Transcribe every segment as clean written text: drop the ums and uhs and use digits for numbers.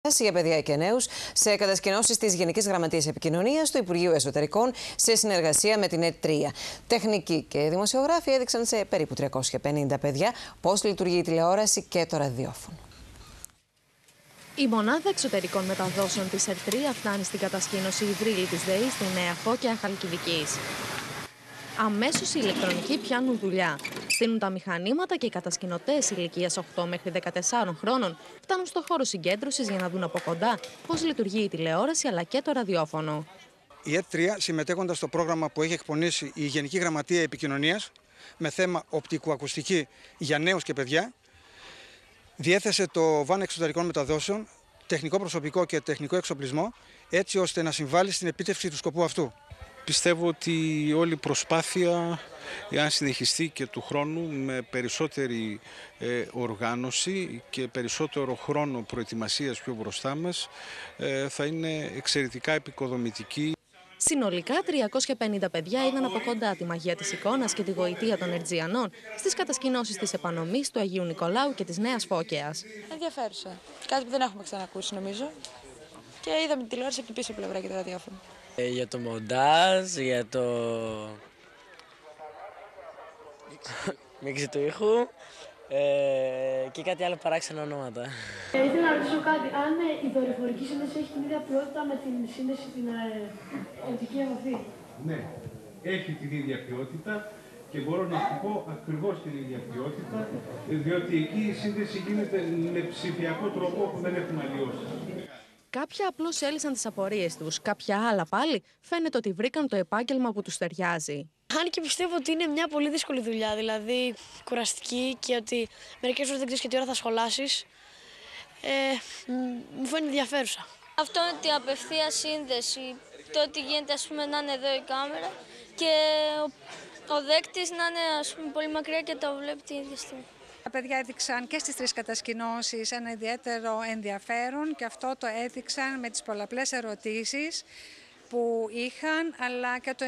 Για παιδιά και νέους σε κατασκηνώσεις της Γενικής Γραμματείας Επικοινωνίας του Υπουργείου Εσωτερικών σε συνεργασία με την ΕΤ3. Τεχνικοί και δημοσιογράφοι έδειξαν σε περίπου 350 παιδιά πώς λειτουργεί η τηλεόραση και το ραδιόφωνο. Η μονάδα εξωτερικών μεταδόσεων της ΕΤ3 φτάνει στην κατασκήνωση Ιδρύλη της ΔΕΗ στη Νέα Φώκια Χαλκιδικής. Αμέσως οι ηλεκτρονικοί πιάνουν δουλειά. Στείνουν τα μηχανήματα και οι κατασκηνωτές ηλικίας 8 μέχρι 14 χρόνων φτάνουν στο χώρο συγκέντρωσης για να δουν από κοντά πώς λειτουργεί η τηλεόραση αλλά και το ραδιόφωνο. Η ΕΤ3, συμμετέχοντας στο πρόγραμμα που έχει εκπονήσει η Γενική Γραμματεία Επικοινωνίας με θέμα οπτικοακουστική για νέους και παιδιά, διέθεσε το βαν εξωτερικών μεταδόσεων, τεχνικό προσωπικό και τεχνικό εξοπλισμό, έτσι ώστε να συμβάλλει στην επίτευξη του σκοπού αυτού. Πιστεύω ότι όλη η προσπάθεια, αν συνεχιστεί και του χρόνου με περισσότερη οργάνωση και περισσότερο χρόνο προετοιμασίας πιο μπροστά μας, θα είναι εξαιρετικά επικοδομητική. Συνολικά 350 παιδιά είδαν από κοντά τη μαγεία της εικόνας και τη γοητεία των Ερτζιανών στις κατασκηνώσεις της Επανομής, του Αγίου Νικολάου και της Νέας Φώκαιας. Ενδιαφέρουσα. Κάτι που δεν έχουμε ξανακούσει νομίζω. Και είδαμε τη τηλεόραση από την πίσω πλευρά και το ραδιόφωνο. Για το μοντάζ, για το μίξη του ήχου και κάτι άλλο παράξενα ονόματα. Ήθελα να ρωτήσω κάτι, αν η δορυφορική σύνδεση έχει την ίδια ποιότητα με την σύνδεση στην οπτική επαφή. Ναι, έχει την ίδια ποιότητα και μπορώ να σου πω ακριβώς την ίδια ποιότητα, διότι εκεί η σύνδεση γίνεται με ψηφιακό τρόπο που δεν έχουμε αλλοιώσει. Κάποια απλώς έλυσαν τις απορίες τους, κάποια άλλα πάλι φαίνεται ότι βρήκαν το επάγγελμα που τους ταιριάζει. Αν και πιστεύω ότι είναι μια πολύ δύσκολη δουλειά, δηλαδή κουραστική και ότι μερικές φορές δεν ξέρεις και τι ώρα θα σχολάσεις, μου φαίνεται ενδιαφέρουσα. Αυτό είναι την απευθεία σύνδεση, το ότι γίνεται ας πούμε να είναι εδώ η κάμερα και ο δέκτης να είναι ας πούμε πολύ μακριά και το βλέπει την ίδια στιγμή. Τα παιδιά έδειξαν και στις τρεις κατασκηνώσεις ένα ιδιαίτερο ενδιαφέρον και αυτό το έδειξαν με τις πολλαπλές ερωτήσεις που είχαν, αλλά και το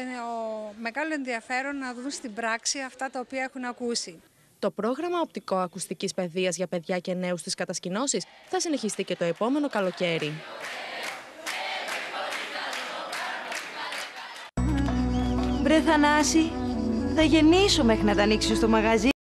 μεγάλο ενδιαφέρον να δουν στην πράξη αυτά τα οποία έχουν ακούσει. Το πρόγραμμα οπτικοακουστικής παιδείας για παιδιά και νέους στις κατασκηνώσεις θα συνεχιστεί και το επόμενο καλοκαίρι. Βρε Θανάση, θα γεννήσω μέχρι να τα ανοίξεις στο μαγαζί.